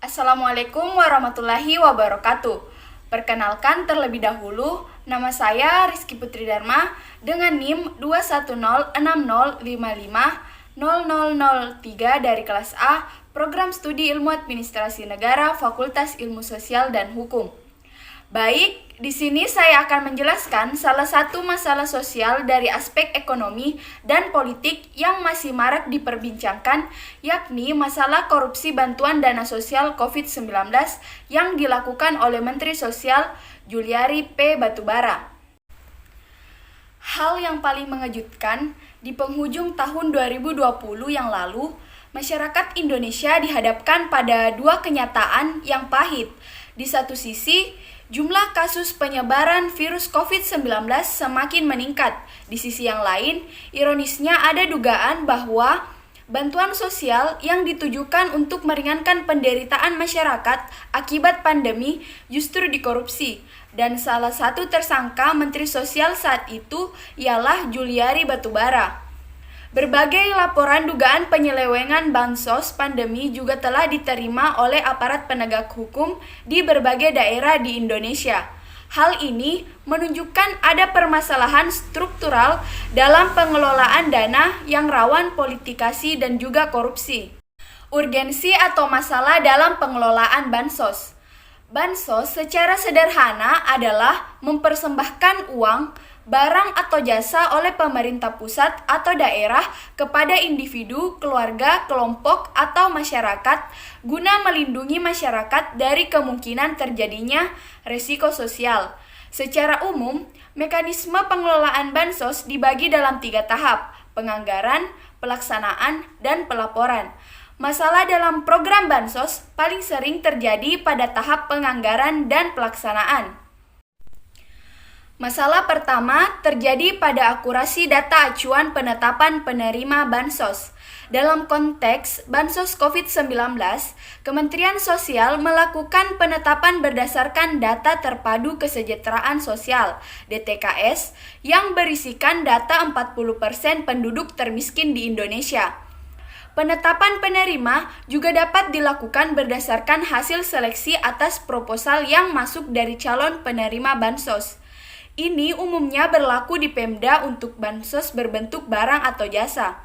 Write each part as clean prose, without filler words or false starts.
Assalamualaikum warahmatullahi wabarakatuh. Perkenalkan terlebih dahulu, nama saya Rizky Putri Dharma dengan NIM 21060550003 dari kelas A, Program Studi Ilmu Administrasi Negara, Fakultas Ilmu Sosial dan Hukum. Baik, di sini saya akan menjelaskan salah satu masalah sosial dari aspek ekonomi dan politik yang masih marak diperbincangkan, yakni masalah korupsi bantuan dana sosial COVID-19 yang dilakukan oleh Menteri Sosial Juliari P. Batubara. Hal yang paling mengejutkan, di penghujung tahun 2020 yang lalu, masyarakat Indonesia dihadapkan pada dua kenyataan yang pahit. Di satu sisi, jumlah kasus penyebaran virus COVID-19 semakin meningkat. Di sisi yang lain, ironisnya ada dugaan bahwa bantuan sosial yang ditujukan untuk meringankan penderitaan masyarakat akibat pandemi justru dikorupsi. Dan salah satu tersangka Menteri Sosial saat itu ialah Juliari Batubara. Berbagai laporan dugaan penyelewengan bansos pandemi juga telah diterima oleh aparat penegak hukum di berbagai daerah di Indonesia. Hal ini menunjukkan ada permasalahan struktural dalam pengelolaan dana yang rawan politisasi dan juga korupsi. Urgensi atau masalah dalam pengelolaan bansos. Bansos secara sederhana adalah mempersembahkan uang, barang atau jasa oleh pemerintah pusat atau daerah kepada individu, keluarga, kelompok, atau masyarakat guna melindungi masyarakat dari kemungkinan terjadinya risiko sosial. Secara umum, mekanisme pengelolaan bansos dibagi dalam 3 tahap: penganggaran, pelaksanaan, dan pelaporan. Masalah dalam program bansos paling sering terjadi pada tahap penganggaran dan pelaksanaan. Masalah pertama terjadi pada akurasi data acuan penetapan penerima bansos. Dalam konteks bansos COVID-19, Kementerian Sosial melakukan penetapan berdasarkan data terpadu kesejahteraan sosial (DTKS) yang berisikan data 40% penduduk termiskin di Indonesia. Penetapan penerima juga dapat dilakukan berdasarkan hasil seleksi atas proposal yang masuk dari calon penerima bansos. Ini umumnya berlaku di Pemda untuk bansos berbentuk barang atau jasa.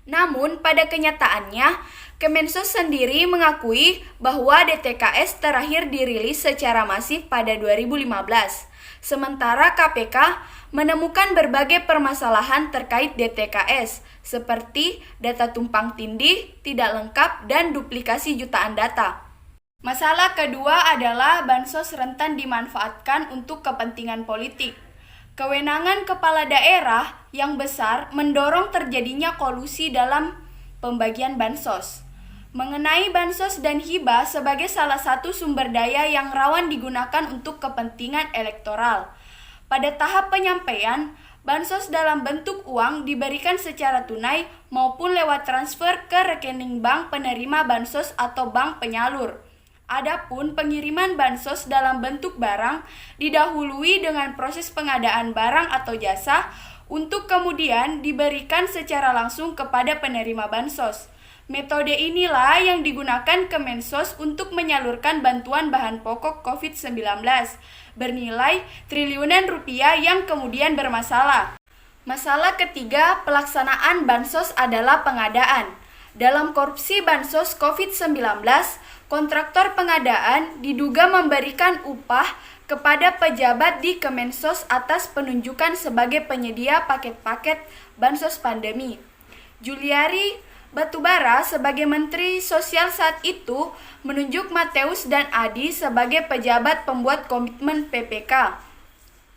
Namun, pada kenyataannya, Kemensos sendiri mengakui bahwa DTKS terakhir dirilis secara masif pada 2015. Sementara KPK menemukan berbagai permasalahan terkait DTKS, seperti data tumpang tindih, tidak lengkap, dan duplikasi jutaan data. Masalah kedua adalah bansos rentan dimanfaatkan untuk kepentingan politik. Kewenangan kepala daerah yang besar mendorong terjadinya kolusi dalam pembagian bansos. Mengenai bansos dan hibah sebagai salah satu sumber daya yang rawan digunakan untuk kepentingan elektoral. Pada tahap penyampaian, bansos dalam bentuk uang diberikan secara tunai maupun lewat transfer ke rekening bank penerima bansos atau bank penyalur. Adapun pengiriman bansos dalam bentuk barang didahului dengan proses pengadaan barang atau jasa untuk kemudian diberikan secara langsung kepada penerima bansos. Metode inilah yang digunakan Kemensos untuk menyalurkan bantuan bahan pokok COVID-19 bernilai triliunan rupiah yang kemudian bermasalah. Masalah ketiga, pelaksanaan bansos adalah pengadaan. Dalam korupsi bansos COVID-19, kontraktor pengadaan diduga memberikan upah kepada pejabat di Kemensos atas penunjukan sebagai penyedia paket-paket bansos pandemi. Juliari Batubara sebagai Menteri Sosial saat itu menunjuk Mateus dan Adi sebagai pejabat pembuat komitmen PPK.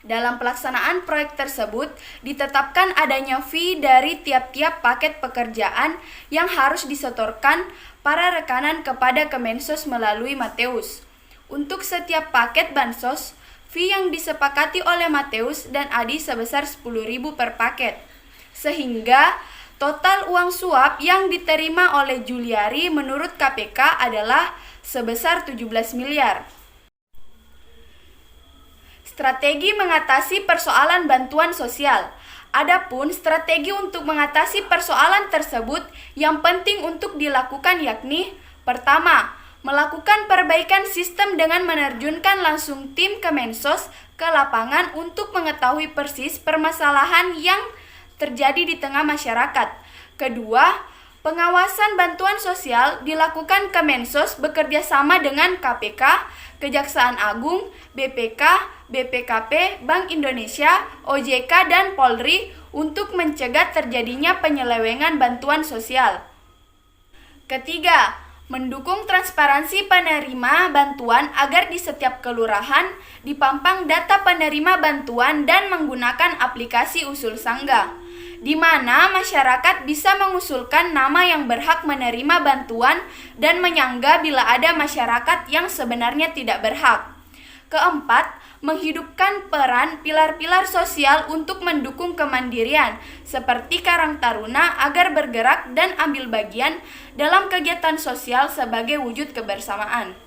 Dalam pelaksanaan proyek tersebut, ditetapkan adanya fee dari tiap-tiap paket pekerjaan yang harus disetorkan para rekanan kepada Kemensos melalui Mateus. Untuk setiap paket bansos, fee yang disepakati oleh Mateus dan Adi sebesar 10.000 per paket. Sehingga total uang suap yang diterima oleh Juliari menurut KPK adalah sebesar 17 miliar. Strategi mengatasi persoalan bantuan sosial. Adapun strategi untuk mengatasi persoalan tersebut yang penting untuk dilakukan yakni: pertama, melakukan perbaikan sistem dengan menerjunkan langsung tim Kemensos ke lapangan untuk mengetahui persis permasalahan yang terjadi di tengah masyarakat. Kedua, pengawasan bantuan sosial dilakukan Kemensos bekerja sama dengan KPK, Kejaksaan Agung, BPK, BPKP, Bank Indonesia, OJK, dan Polri untuk mencegah terjadinya penyelewengan bantuan sosial. Ketiga, mendukung transparansi penerima bantuan agar di setiap kelurahan dipampang data penerima bantuan dan menggunakan aplikasi usul sangga, di mana masyarakat bisa mengusulkan nama yang berhak menerima bantuan dan menyangga bila ada masyarakat yang sebenarnya tidak berhak. Keempat, menghidupkan peran pilar-pilar sosial untuk mendukung kemandirian, seperti Karang Taruna agar bergerak dan ambil bagian dalam kegiatan sosial sebagai wujud kebersamaan.